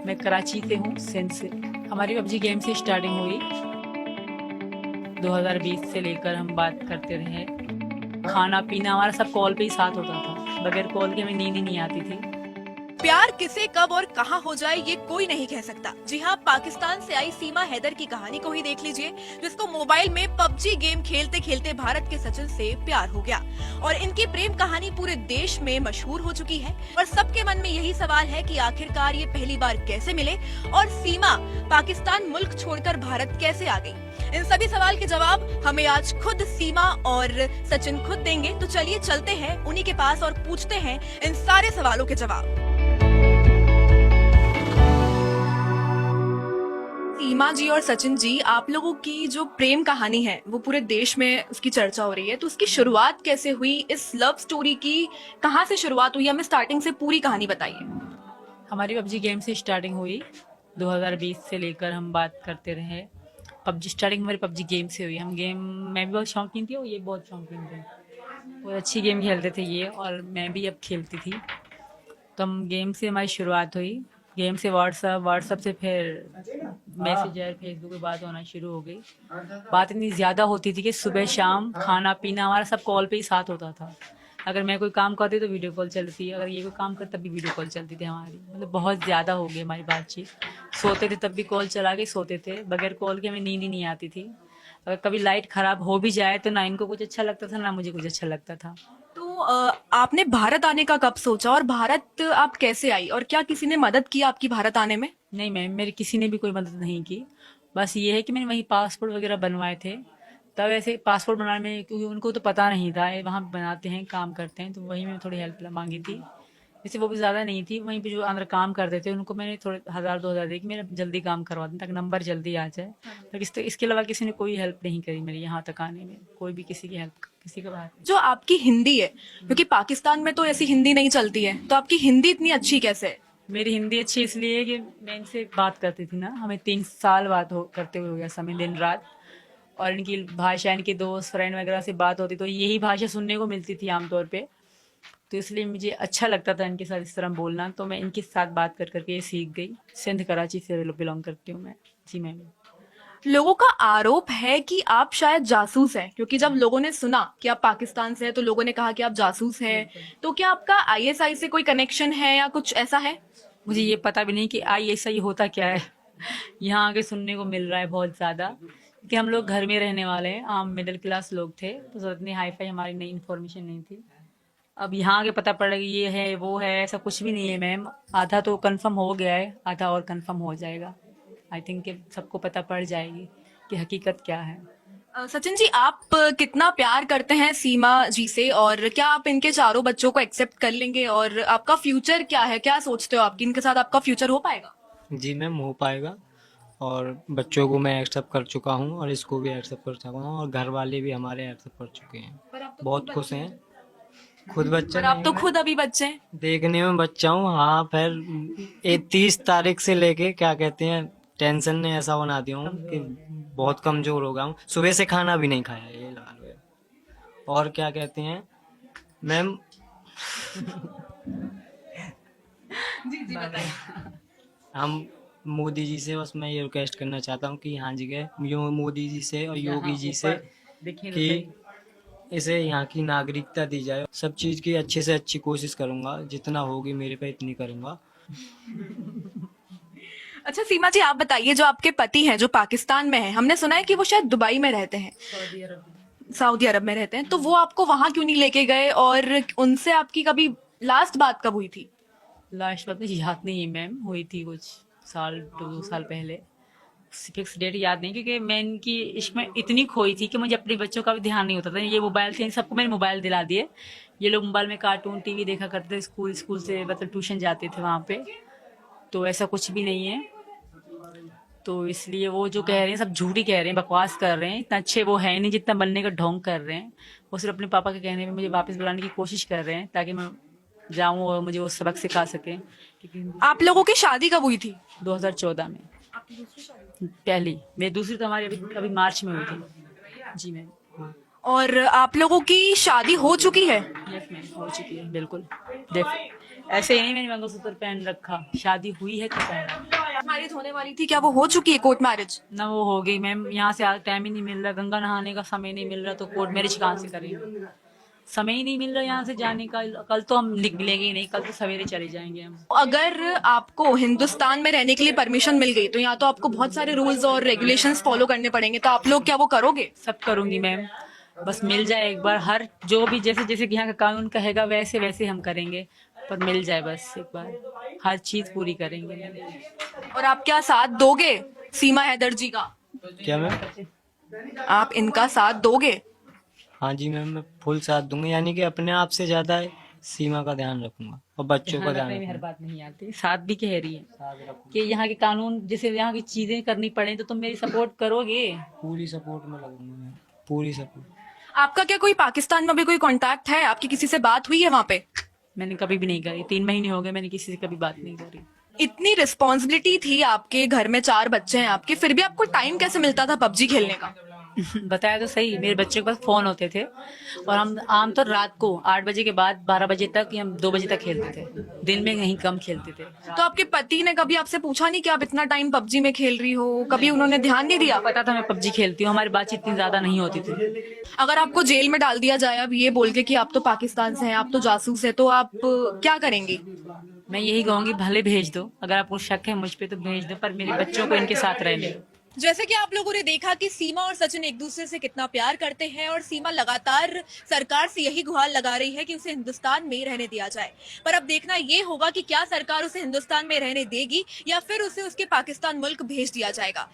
मैं कराची से हूँ, सिंध से। हमारी पबजी गेम से स्टार्टिंग हुई 2020 से लेकर हम बात करते रहे। खाना पीना हमारा सब कॉल पे ही साथ होता था, बगैर कॉल के हमें नींद ही नहीं आती थी। प्यार किसे कब और कहां हो जाए ये कोई नहीं कह सकता। जी हाँ, पाकिस्तान से आई सीमा हैदर की कहानी को ही देख लीजिए, जिसको मोबाइल में पबजी गेम खेलते खेलते भारत के सचिन से प्यार हो गया और इनकी प्रेम कहानी पूरे देश में मशहूर हो चुकी है। और सबके मन में यही सवाल है कि आखिरकार ये पहली बार कैसे मिले और सीमा पाकिस्तान मुल्क छोड़कर भारत कैसे आ गई। इन सभी सवाल के जवाब हमें आज खुद सीमा और सचिन खुद देंगे। तो चलिए चलते हैं उन्हीं के पास और पूछते हैं इन सारे सवालों के जवाब। सीमा जी और सचिन जी, आप लोगों की जो प्रेम कहानी है वो पूरे देश में उसकी चर्चा हो रही है, तो उसकी शुरुआत कैसे हुई? इस लव स्टोरी की कहाँ से शुरुआत हुई? हमें स्टार्टिंग से पूरी कहानी बताइए। हमारी पबजी गेम से स्टार्टिंग हुई 2020 से लेकर हम बात करते रहे। पबजी स्टार्टिंग हमारी पबजी गेम से हुई। हम गेम, मैं भी बहुत शौकीन थी और ये बहुत शौकीन थे। बहुत अच्छी गेम खेलते थे ये, और मैं भी अब खेलती थी। तो हम गेम से हमारी शुरुआत हुई। गेम से व्हाट्सअप से फिर मैसेंजर, फेसबुक पे बात होना शुरू हो गई। बात इतनी ज़्यादा होती थी कि सुबह शाम खाना पीना हमारा सब कॉल पे ही साथ होता था। अगर मैं कोई काम करती तो वीडियो कॉल चलती, अगर ये कोई काम कर तब भी वीडियो कॉल चलती थी हमारी। मतलब बहुत ज़्यादा हो गई हमारी बातचीत। सोते थे तब भी कॉल चला के सोते थे, बगैर कॉल के हमें नींद ही नहीं आती थी। अगर कभी लाइट ख़राब हो भी जाए तो ना इनको कुछ अच्छा लगता था ना मुझे कुछ अच्छा लगता था। तो आपने भारत आने का कब सोचा और भारत आप कैसे आई और क्या किसी ने मदद की आपकी भारत आने में? नहीं मैम, मेरी किसी ने भी कोई मदद नहीं की। बस ये है कि मैंने वहीं पासपोर्ट वगैरह बनवाए थे। तब ऐसे पासपोर्ट बनाने में, क्योंकि उनको तो पता नहीं था ये वहाँ बनाते हैं, काम करते हैं, तो वहीं मैंने थोड़ी हेल्प मांगी थी। जैसे वो भी ज़्यादा नहीं थी, वहीं पे जो अंदर काम करते थे उनको मैंने थोड़े 1000-2000 दे कि मेरा जल्दी काम करवा दें ताकि नंबर जल्दी आ जाए। तो इसके अलावा किसी ने कोई हेल्प नहीं करी मेरी यहाँ तक आने में। कोई भी किसी की हेल्प, किसी का बात नहीं। जो आपकी हिंदी है, क्योंकि पाकिस्तान में तो ऐसी हिंदी नहीं चलती है, तो आपकी हिंदी इतनी अच्छी कैसे है? मेरी हिंदी अच्छी इसलिए है कि मैं इनसे बात करती थी ना, हमें 3 साल बात हो करते हुए हो गया समय, दिन रात। और इनकी भाषा, इनके दोस्त फ्रेंड वगैरह से बात होती तो यही भाषा सुनने को मिलती थी आमतौर पे। तो इसलिए मुझे अच्छा लगता था इनके साथ इस तरह बोलना, तो मैं इनके साथ बात कर करके ये सीख गई। सिंध कराची से बिलोंग करती हूँ मैं। जी मैम। लोगों का आरोप है कि आप शायद जासूस हैं, क्योंकि जब लोगों ने सुना कि आप पाकिस्तान से हैं तो लोगों ने कहा कि आप जासूस हैं। तो क्या आपका आईएसआई से कोई कनेक्शन है या कुछ ऐसा है? मुझे ये पता भी नहीं कि ऐसा ही होता क्या है। यहाँ आके सुनने को मिल रहा है बहुत ज़्यादा कि हम लोग घर में रहने वाले हैं, आम मिडिल क्लास लोग थे, तो ज़्यादा इतनी हाई फाई हमारी नई इन्फॉर्मेशन नहीं थी। अब यहाँ आके पता पड़ रहा है कि ये है वो है, ऐसा कुछ भी नहीं है मैम। आधा तो कंफर्म हो गया है, आधा और कंफर्म हो जाएगा। आई थिंक कि सबको पता पड़ जाएगी कि हकीकत क्या है। सचिन जी, आप कितना प्यार करते हैं सीमा जी से और क्या आप इनके चारों बच्चों को एक्सेप्ट कर लेंगे और आपका फ्यूचर क्या है? क्या सोचते हो आपकी इनके साथ आपका फ्यूचर हो पाएगा? जी मैम, हो पाएगा। और बच्चों को मैं एक्सेप्ट कर चुका हूँ और इसको भी एक्सेप्ट कर चुका हूँ और घर वाले भी हमारे एक्सेप्ट कर चुके हैं। पर आप तो बहुत खुश हैं। खुद बच्चा पर आप नहीं तो मैं, खुद अभी बच्चे हैं। देखने में बच्चा हूँ। हाँ, फिर 30 तारीख से लेके क्या कहते हैं, टेंशन ने ऐसा बना दिया हूँ कि बहुत कमजोर हो गया हूँ। सुबह से खाना भी नहीं खाया, ये हाल है। और क्या कहते हैं मैम, जी जी बताइए। हम मोदी जी से बस मैं ये रिक्वेस्ट करना चाहता हूँ कि यहाँ जगह यो मोदी जी से और योगी जी से देखिए कि इसे यहाँ की नागरिकता दी जाए। सब चीज़ की अच्छे से अच्छी कोशिश करूँगा, जितना होगी मेरे पे इतनी करूँगा। अच्छा सीमा जी, आप बताइए, जो आपके पति हैं जो पाकिस्तान में हैं, हमने सुना है कि वो शायद दुबई में रहते हैं, सऊदी अरब में रहते हैं, तो वो आपको वहां क्यों नहीं लेके गए और उनसे आपकी कभी लास्ट बात कब हुई थी? लास्ट बात मुझे याद नहीं है मैम, हुई थी कुछ साल 2 साल पहले। फिक्स डेट याद नहीं, क्योंकि मैं इनकी इश्क में इतनी खोई थी कि मुझे अपने बच्चों का भी ध्यान नहीं होता था। ये मोबाइल थे, इन सबको मैंने मोबाइल दिला दिए। ये लोग मोबाइल में कार्टून टीवी देखा करते थे, स्कूल से मतलब ट्यूशन जाते थे वहाँ पे। तो ऐसा कुछ भी नहीं है। तो इसलिए वो जो कह रहे हैं सब झूठ ही कह रहे हैं, बकवास कर रहे हैं। इतना अच्छे वो है नहीं जितना बनने का ढोंग कर रहे हैं। वो सिर्फ अपने पापा के कहने में मुझे वापस बुलाने की कोशिश कर रहे हैं ताकि मैं जाऊं और मुझे वो सबक सिखा सकें। क्योंकि आप लोगों की शादी कब हुई थी? 2014 में पहली, मेरी दूसरी तो हमारी अभी मार्च में हुई थी। जी मैम। और आप लोगों की शादी हो चुकी है? यस मैम, हो चुकी है बिल्कुल। देख ऐसे ही नहीं मैंने मंगलसूत्र पहन रखा, शादी हुई है तो पहना। मैरिज होने वाली थी, क्या वो हो चुकी है कोर्ट मैरिज? ना वो हो गई मैम, यहाँ से टाइम ही नहीं मिल रहा, गंगा नहाने का समय नहीं मिल रहा, तो कोर्ट मैरिज कहाँ से करेंगे? समय ही नहीं मिल रहा यहाँ से जाने का। कल तो हम मिलेंगे ही नहीं, कल तो सवेरे चले जाएंगे हम। अगर आपको हिंदुस्तान में रहने के लिए परमिशन मिल गई तो यहाँ तो आपको बहुत सारे रूल्स और रेगुलेशंस फॉलो करने पड़ेंगे, तो आप लोग क्या वो करोगे? सब करूंगी मैम, बस मिल जाए एक बार, हर जो भी जैसे जैसे यहाँ का कानून कहेगा वैसे वैसे हम करेंगे, पर मिल जाए बस एक बार, हर चीज पूरी करेंगे। और आप क्या साथ दोगे सीमा हैदर जी का? क्या मैम? आप इनका साथ दोगे? हाँ जी मैम, मैं फुल साथ दूंगा, यानी कि अपने आप से ज्यादा सीमा का ध्यान रखूंगा और बच्चों का ध्यान में हर रखूंगा। बात नहीं आती, साथ भी कह रही है साथ रखूंगा। कि यहाँ के कानून जैसे यहाँ की चीजें करनी पड़े तो तुम मेरी सपोर्ट करोगे। पूरी सपोर्ट में लगूंगा मैं, पूरी सपोर्ट। आपका क्या कोई पाकिस्तान में भी कोई कांटेक्ट है? आपकी किसी से बात हुई है वहाँ पे? मैंने कभी भी नहीं करी, 3 महीने हो गए मैंने किसी से कभी बात नहीं करी। इतनी रिस्पॉन्सिबिलिटी थी आपके घर में, 4 बच्चे हैं आपके, फिर भी आपको टाइम कैसे मिलता था पबजी खेलने का? बताया तो सही, मेरे बच्चे के पास फोन होते थे और हम आमतौर रात को 8 बजे के बाद 12 बजे तक या 2 बजे तक खेलते थे, दिन में कहीं कम खेलते थे। तो आपके पति ने कभी आपसे पूछा नहीं कि आप इतना टाइम पबजी में खेल रही हो? कभी उन्होंने ध्यान नहीं दिया? पता था मैं पबजी खेलती हूँ, हमारी बातचीत इतनी ज्यादा नहीं होती थी। अगर आपको जेल में डाल दिया जाए अब ये बोल के कि आप तो पाकिस्तान से हैं, आप तो जासूस है, तो आप क्या करेंगी? मैं यही कहूंगी भले भेज दो, अगर आपको शक है मुझ पे तो भेज दो, पर मेरे बच्चों को इनके साथ रहने दो। जैसे कि आप लोगों ने देखा कि सीमा और सचिन एक दूसरे से कितना प्यार करते हैं और सीमा लगातार सरकार से यही गुहार लगा रही है कि उसे हिंदुस्तान में रहने दिया जाए। पर अब देखना ये होगा कि क्या सरकार उसे हिंदुस्तान में रहने देगी या फिर उसे उसके पाकिस्तान मुल्क भेज दिया जाएगा।